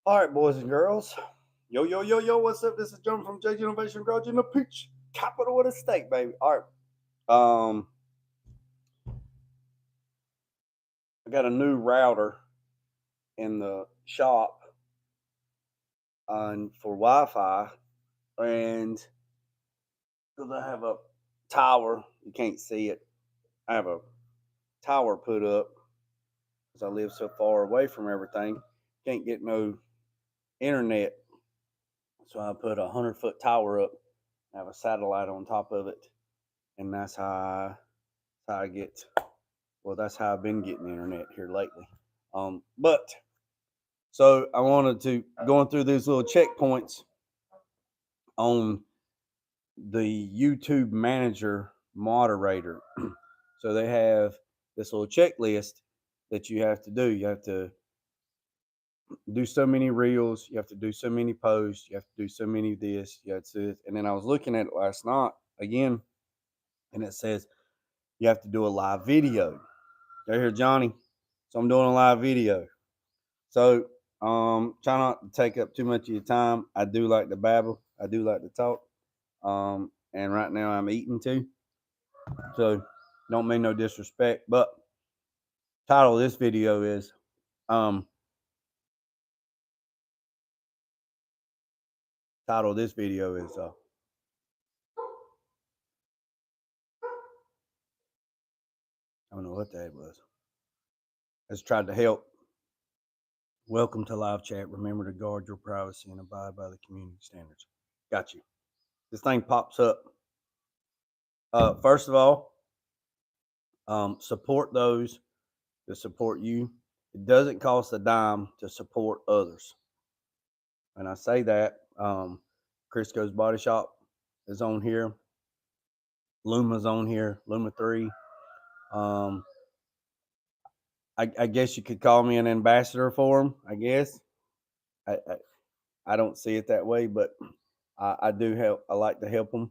All right, boys and girls. Yo, yo, yo, yo, what's up? This is John from JJ Innovation Garage in the Peach capital of the state, baby. All right. I got a new router in the shop for Wi-Fi, and because I have a tower, you can't see it. I have a tower put up because I live so far away from everything. Can't get no internet. So I put a 100-foot tower up. I have a satellite on top of it, and that's how I get. Well, that's how I've been getting the internet here lately. But so I wanted to going through these little checkpoints on the YouTube Manager moderator. So they have this little checklist that you have to do. You have to do so many reels. You have to do so many posts. You have to do so many of this. You have to, and then I was looking at it last night again, and it says you have to do a live video. They're here, Johnny. So I'm doing a live video. So try not to take up too much of your time. I do like to babble. I do like to talk. And right now I'm eating too. So don't mean no disrespect. But title of this video is I don't know what that was. I just tried to help. Welcome to live chat. Remember to guard your privacy and abide by the community standards. Got you. This thing pops up. First of all, support those that support you. It doesn't cost a dime to support others. And I say that, Crisco's Body Shop is on here. Luma's on here, Luma 3. I guess you could call me an ambassador for them, I guess. I don't see it that way, but I do help. I like to help them.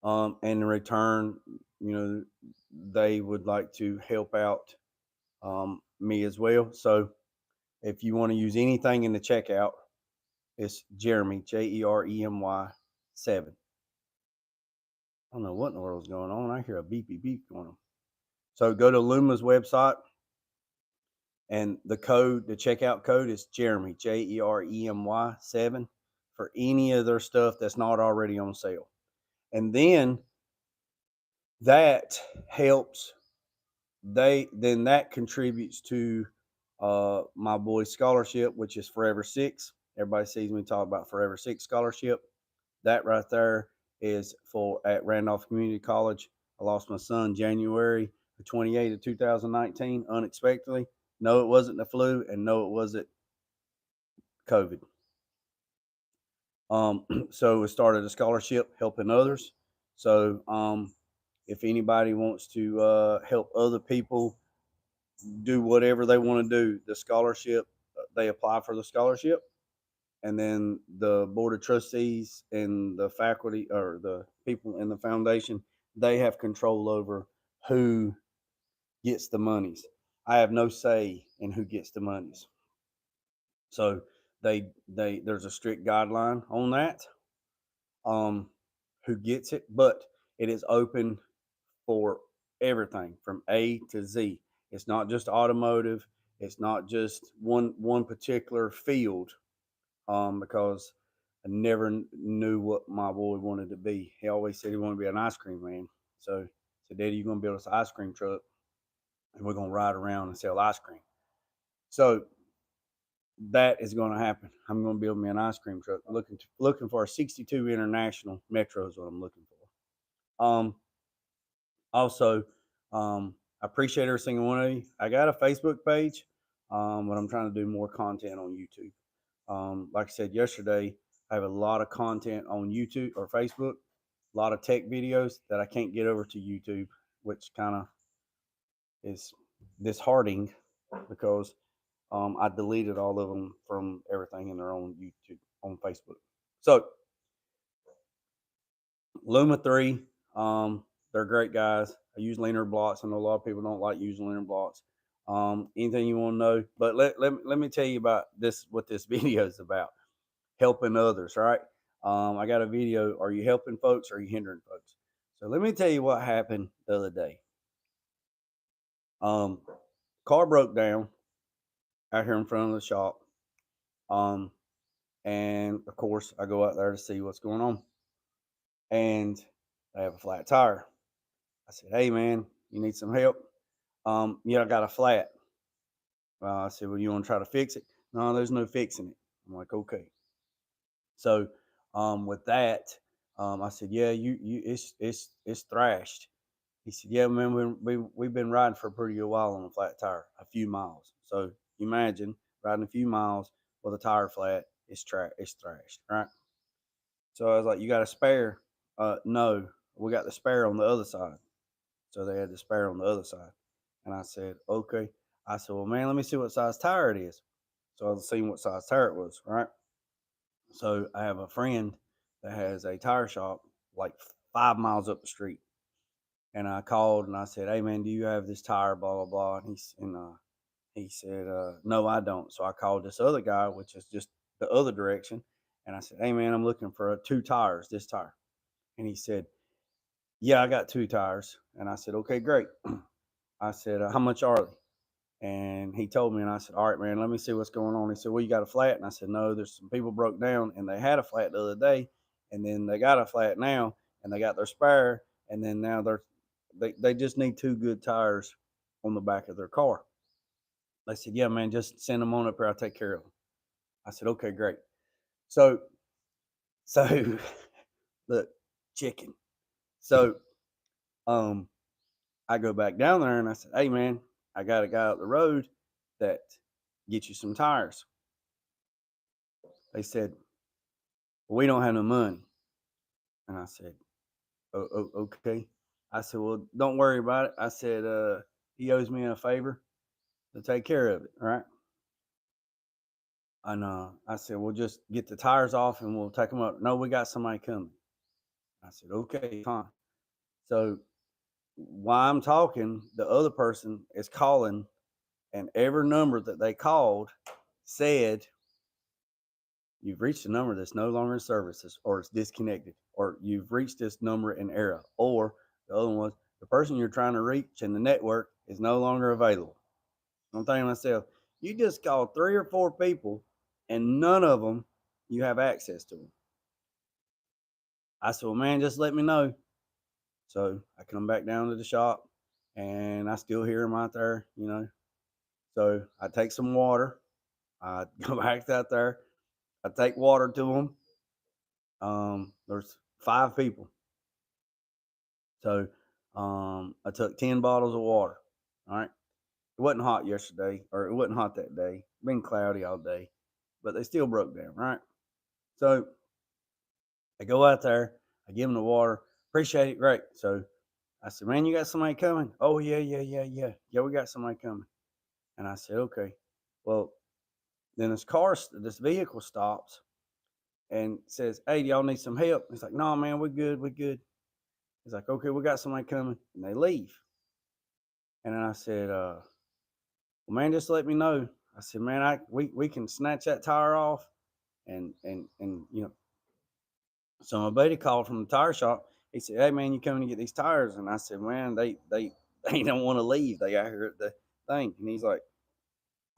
And in return, they would like to help out me as well. So if you want to use anything in the checkout, it's Jeremy, Jeremy 7. I don't know what in the world's going on. I hear a beepy beep going on. So go to Luma's website, and the checkout code is Jeremy, Jeremy 7 for any of their stuff that's not already on sale. And then that helps. That contributes to my boy's scholarship, which is Forever 6. Everybody sees me talk about Forever 6 scholarship. That right there is for at Randolph Community College. I lost my son January 28th of 2019 unexpectedly. No, it wasn't the flu, and no, it wasn't COVID. So we started a scholarship helping others. So if anybody wants to help other people do whatever they want to do, the scholarship, they apply for the scholarship, and then the board of trustees and the faculty or the people in the foundation, they have control over who gets the monies. I have no say in who gets the monies. So there's a strict guideline on that, who gets it, but it is open for everything from A to Z. It's not just automotive. It's not just one particular field, because I never knew what my boy wanted to be. He always said he wanted to be an ice cream man. So I said, Daddy, you're going to build us an ice cream truck, and we're going to ride around and sell ice cream. So that is going to happen. I'm going to build me an ice cream truck. Looking for a 62 International Metro is what I'm looking for. Also, I appreciate every single one of you. I got a Facebook page, but I'm trying to do more content on YouTube. Like I said yesterday, I have a lot of content on YouTube or Facebook, a lot of tech videos that I can't get over to YouTube, which kind of is disheartening because I deleted all of them from everything in their own YouTube on Facebook. So Luma 3, they're great guys. I use linear blocks. I know a lot of people don't like using linear blocks. Anything you want to know. But let me tell you about this, what this video is about: helping others, right? I got a video. Are you helping folks or are you hindering folks? So let me tell you what happened the other day. Um, car broke down out here in front of the shop. Um, and of course, I go out there to see what's going on. And they have a flat tire. I said, "Hey, man, you need some help?" Yeah, I got a flat. I said, "Well, you want to try to fix it?" No, there's no fixing it. I'm like, okay. So, with that, I said, "Yeah, it's thrashed." He said, "Yeah, man, we've been riding for a pretty good while on a flat tire, a few miles. So imagine riding a few miles with a tire flat. It's thrashed, right?" So I was like, "You got a spare?" No, we got the spare on the other side. So they had the spare on the other side. And I said, "Okay." I said, "Well, man, let me see what size tire it is." So I was seeing what size tire it was, right? So I have a friend that has a tire shop like 5 miles up the street. And I called and I said, "Hey, man, do you have this tire, blah, blah, blah?" He said, "No, I don't." So I called this other guy, which is just the other direction. And I said, "Hey, man, I'm looking for two tires, this tire." And he said, "Yeah, I got two tires." And I said, "Okay, great." I said, "How much are they?" And he told me, and I said, "All right, man, let me see what's going on." He said, "Well, you got a flat?" And I said, "No, there's some people broke down and they had a flat the other day, and then they got a flat now, and they got their spare, and then now they just need two good tires on the back of their car." They said, "Yeah, man, just send them on up here. I'll take care of them." I said, "Okay, great." So, so look, chicken. So, um, I go back down there and I said, "Hey, man, I got a guy up the road that get you some tires." They said, "Well, we don't have no money." And I said, Okay." I said, "Well, don't worry about it." I said, "He owes me a favor to take care of it, right?" And I said, "We'll just get the tires off and we'll take them up." "No, we got somebody coming." I said, "Okay, fine." So while I'm talking, the other person is calling, and every number that they called said, "You've reached a number that's no longer in services, or it's disconnected, or you've reached this number in error," or the other one was, "The person you're trying to reach in the network is no longer available." I'm thinking to myself, you just called 3 or 4 people, and none of them you have access to them. I said, "Well, man, just let me know." So I come back down to the shop, and I still hear them out there, you know. So I take some water. I go back out there. I take water to them. There's 5 people. So I took 10 bottles of water. All right. It wasn't hot yesterday, or it wasn't hot that day. Been cloudy all day, but they still broke down. Right. So I go out there. I give them the water. Appreciate it. Great. So I said, "Man, you got somebody coming?" "Oh, yeah, yeah, yeah, yeah. Yeah, we got somebody coming." And I said, "Okay." Well, then this vehicle stops and says, "Hey, do y'all need some help?" He's like, "No, man, we're good. We're good." He's like, "Okay, we got somebody coming." And they leave. And then I said, "Well, man, just let me know." I said, "Man, we can snatch that tire off." And so my buddy called from the tire shop. He said, "Hey, man, you coming to get these tires?" And I said, "Man, they don't want to leave. They out here at the thing." And he's like,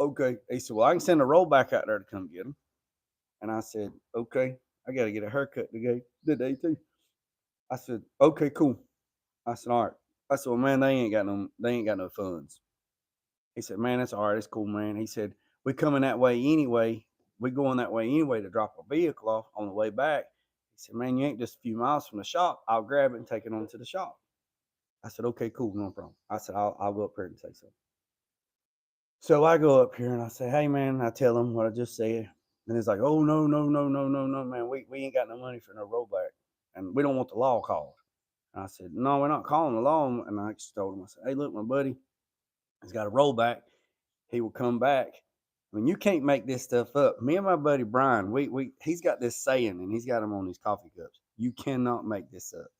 "Okay." He said, "Well, I can send a rollback out there to come get them." And I said, "Okay, I got to get a haircut today too." I said, "Okay, cool." I said, "All right." I said, "Well, man, they ain't got no funds." He said, "Man, that's all right. It's cool, man." He said, "We coming that way anyway. We going that way anyway to drop a vehicle off on the way back." He said, "Man, you ain't just a few miles from the shop. I'll grab it and take it on to the shop." I said, "Okay, cool, no problem." I said, I'll go up here and say something." So I go up here and I say, "Hey, man," I tell him what I just said. And he's like, "Oh, no, no, no, no, no, no, man. We ain't got no money for no rollback. And we don't want the law called." And I said, "No, we're not calling the law." And I just told him, I said, "Hey, look, my buddy, he's got a rollback. He will come back." I mean, you can't make this stuff up. Me and my buddy Brian, he's got this saying, and he's got them on these coffee cups. You cannot make this up.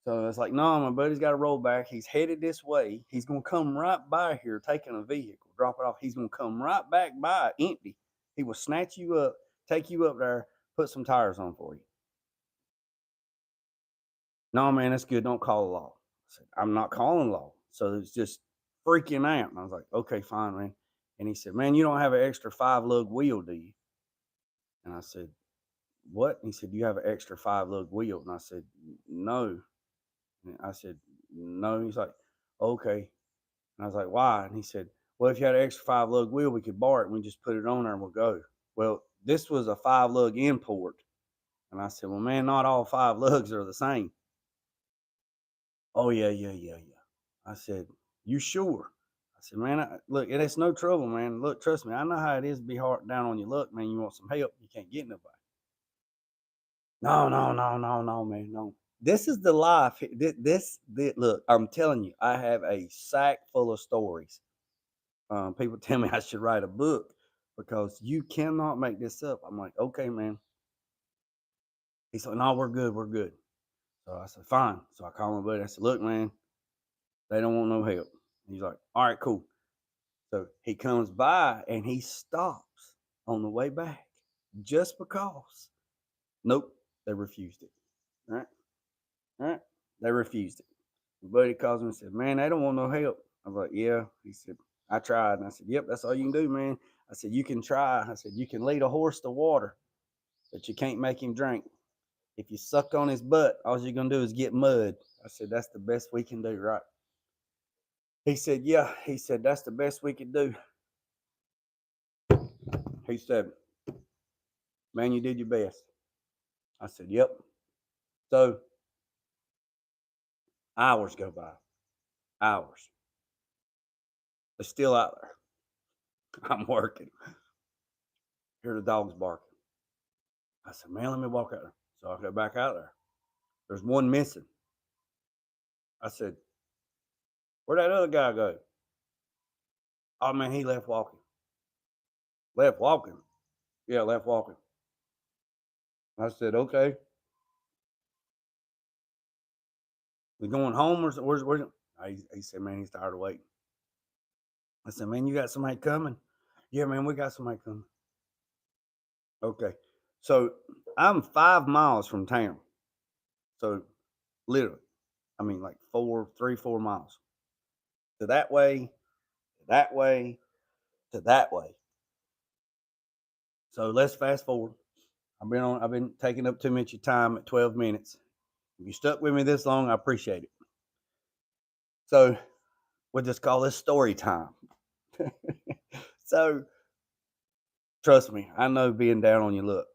So it's like, no, my buddy's got to roll back. He's headed this way. He's gonna come right by here, taking a vehicle, drop it off. He's gonna come right back by empty. He will snatch you up, take you up there, put some tires on for you. No, man, that's good. Don't call the law. I said, I'm not calling law. So it's just freaking out. And I was like, okay, fine, man. And he said, man, you don't have an extra 5 lug wheel, do you? And I said, what? And he said, you have an extra 5 lug wheel. And I said, no. And I said, no. He's like, okay. And I was like, why? And he said, well, if you had an extra 5 lug wheel, we could borrow it and we just put it on there and we'll go. Well, this was a 5 lug import. And I said, well, man, not all 5 lugs are the same. Oh, yeah, yeah, yeah, yeah. I said, you sure? I said, man, look, it's no trouble, man. Look, trust me, I know how it is to be hard down on your luck, man. You want some help, you can't get nobody. No, no, no, no, no, man, no. This is the life. Look, I'm telling you, I have a sack full of stories. People tell me I should write a book because you cannot make this up. I'm like, okay, man. He's like, no, we're good, we're good. So I said, fine. So I called my buddy. I said, look, man, they don't want no help. He's like, all right, cool. So he comes by and he stops on the way back just because. Nope, they refused it. All right, all right, they refused it. My buddy calls me and said, man, they don't want no help. I was like, yeah. He said, I tried. And I said, yep, that's all you can do, man. I said, you can try. I said, you can lead a horse to water, but you can't make him drink. If you suck on his butt, all you're going to do is get mud. I said, that's the best we can do, right? He said, yeah. He said, that's the best we could do. He said, man, you did your best. I said, yep. So hours go by. Hours. They're still out there. I'm working. Hear the dogs barking. I said, man, let me walk out there. So I go back out there. There's one missing. I said, where'd that other guy go? Oh, man, he left walking. Left walking? Yeah, left walking. I said, okay. We going home or where's he said, man, he's tired of waiting. I said, man, you got somebody coming? Yeah, man, we got somebody coming. Okay. So I'm 5 miles from town. So literally, I mean, like 4 miles to that way, to that way, to that way. So let's fast forward. I've been taking up too much of your time at 12 minutes. If you stuck with me this long, I appreciate it. So we'll just call this story time. So trust me, I know being down on your luck.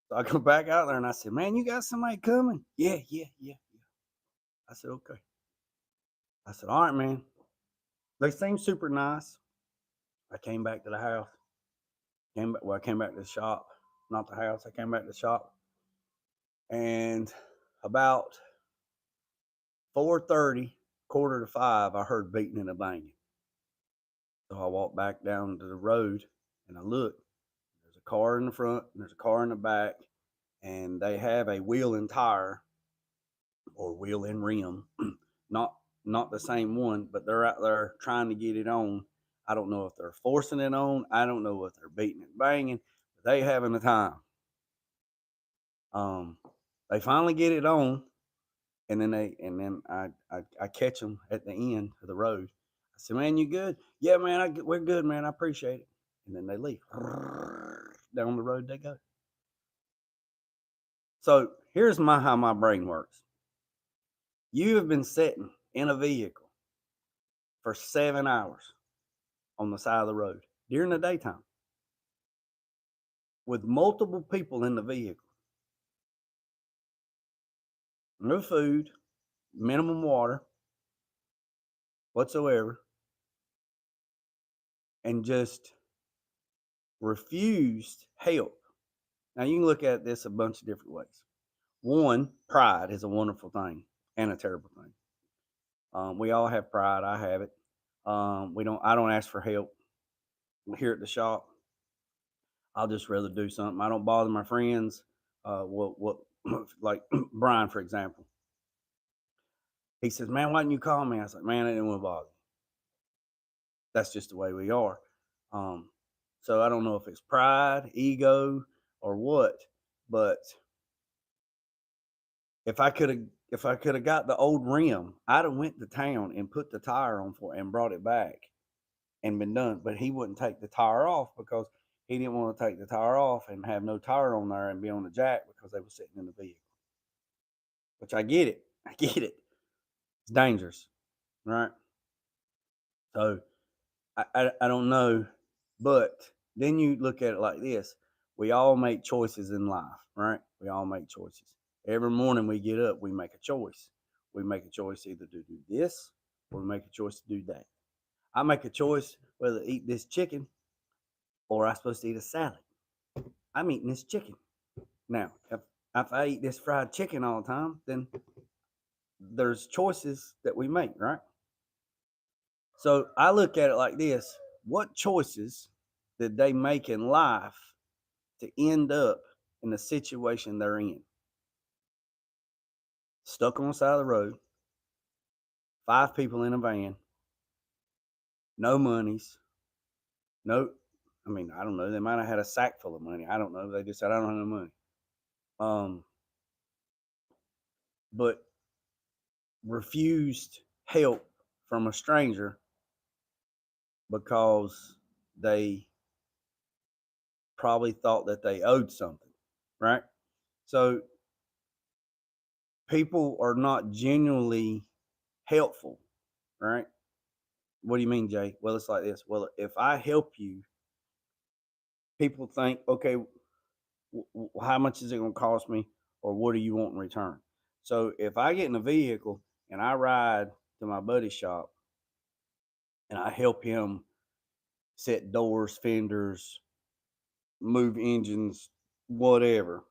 So I go back out there and I said, man, you got somebody coming? Yeah, yeah, yeah, yeah. I said, okay. I said, all right, man. They seem super nice. I came back to the house. I came back to the shop, not the house. I came back to the shop, and about 4:30, quarter to 5, I heard beating and a banging. So I walked back down to the road, and I looked. There's a car in the front, and there's a car in the back, and they have a wheel and tire, or wheel and rim, not not the same one, but they're out there trying to get it on. I don't know if they're forcing it on. I don't know if they're beating and banging. But they having a time. Um, they finally get it on, and then I catch them at the end of the road. I said, "Man, you good? Yeah, man, we're good, man. I appreciate it." And then they leave. Down the road they go. So here's how my brain works. You have been sitting in a vehicle for 7 hours on the side of the road during the daytime with multiple people in the vehicle, no food, minimum water whatsoever, and just refused help. Now, you can look at this a bunch of different ways. One, pride is a wonderful thing and a terrible thing. We all have pride. I have it. I don't ask for help here at the shop. I'll just rather do something. I don't bother my friends. What like Brian, for example. He says, "Man, why didn't you call me?" I was like, "Man, I didn't want to bother you." That's just the way we are. Um, so I don't know if it's pride, ego, or what, but if I could have if I could have got the old rim, I'd have went to town and put the tire on for it and brought it back and been done. But he wouldn't take the tire off because he didn't want to take the tire off and have no tire on there and be on the jack because they were sitting in the vehicle. Which I get it. I get it. It's dangerous, right? So I don't know, but then you look at it like this: we all make choices in life, right? We all make choices. Every morning we get up, we make a choice. We make a choice either to do this or we make a choice to do that. I make a choice whether to eat this chicken or I'm supposed to eat a salad. I'm eating this chicken. Now, if I eat this fried chicken all the time, then there's choices that we make, right? So I look at it like this: what choices did they make in life to end up in the situation they're in? Stuck on the side of the road, 5 people in a van, no monies, no, I mean, I don't know. They might have had a sack full of money. I don't know. They just said, I don't have no money. Um, but refused help from a stranger because they probably thought that they owed something, right? So people are not genuinely helpful, right? What do you mean, Jay? Well, it's like this. Well, if I help you, people think, okay, how much is it going to cost me, or what do you want in return? So if I get in a vehicle and I ride to my buddy's shop and I help him set doors, fenders, move engines, whatever,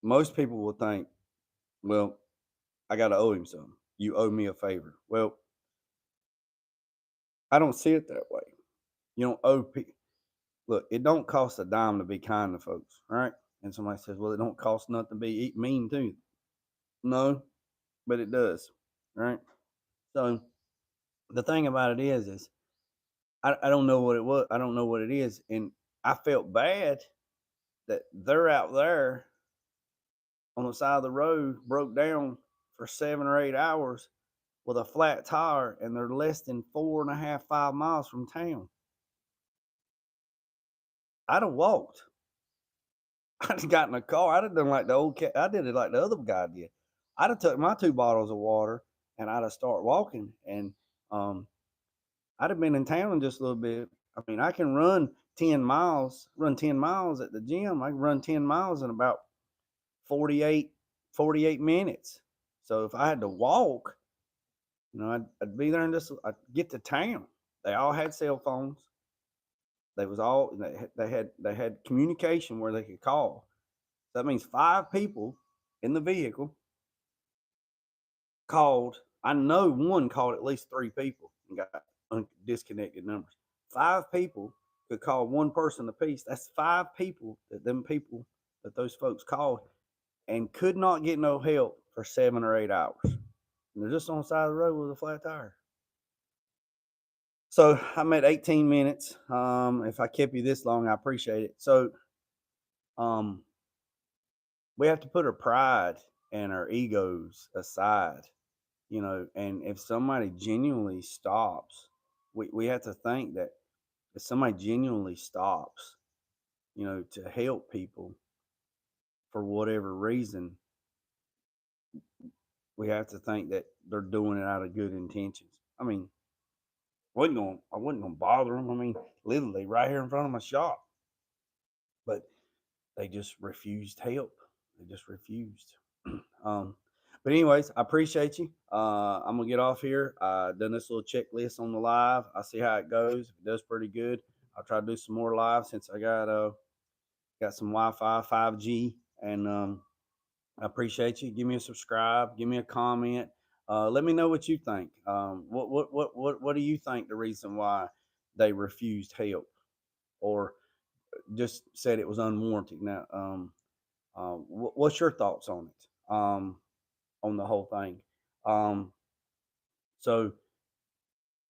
most people will think, well, I got to owe him something. You owe me a favor. Well, I don't see it that way. You don't owe people. Look, it don't cost a dime to be kind to folks, right? And somebody says, well, it don't cost nothing to be mean to you. No, but it does, right? So the thing about it is I don't know what it was. I don't know what it is. And I felt bad that they're out there on the side of the road, broke down for 7 or 8 hours with a flat tire, and they're less than 4.5, 5 miles from town. I'd have walked. I'd have got in a car. I'd have done like the old cat. I did it like the other guy did. I'd have took my 2 bottles of water and I'd have started walking. And I'd have been in town in just a little bit. I mean, I can run 10 miles at the gym. I can run 10 miles in about 48 minutes. So if I had to walk, I'd be there I'd get to town. They all had cell phones. They had communication where they could call. That means 5 people in the vehicle called. I know one called at least 3 people and got disconnected numbers. 5 people could call one person apiece. That's 5 people that those folks called and could not get no help for 7 or 8 hours. And they're just on the side of the road with a flat tire. So I'm at 18 minutes. If I kept you this long, I appreciate it. So we have to put our pride and our egos aside, and if somebody genuinely stops, we have to think that if somebody genuinely stops, to help people for whatever reason, we have to think that they're doing it out of good intentions. I mean, I wasn't gonna bother them. I mean, literally right here in front of my shop, but they just refused help. They just refused. um, but anyways, I appreciate you. I'm gonna get off here. Done this little checklist on the live. I see how it goes. If it does pretty good, I'll try to do some more live since I got some Wi-Fi, 5G, and I appreciate you. Give me a subscribe. Give me a comment. Let me know what you think. What do you think the reason why they refused help or just said it was unwarranted? Now, what's your thoughts on it? On the whole thing? So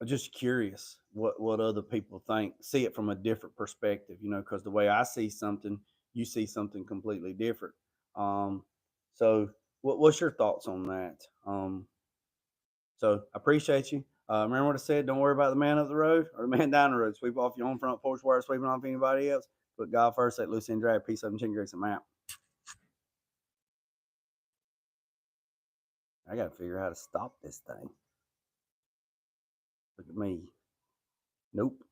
I'm just curious what other people think, see it from a different perspective, because the way I see something, you see something completely different. Um, so what's your thoughts on that? So I appreciate you. Remember what I said? Don't worry about the man up the road or the man down the road. Sweep off your own front porch while you're sweeping off anybody else. Put God first, let loose and drag. Peace, love, and chicken grease. I'm out. I got to figure out how to stop this thing. Look at me. Nope.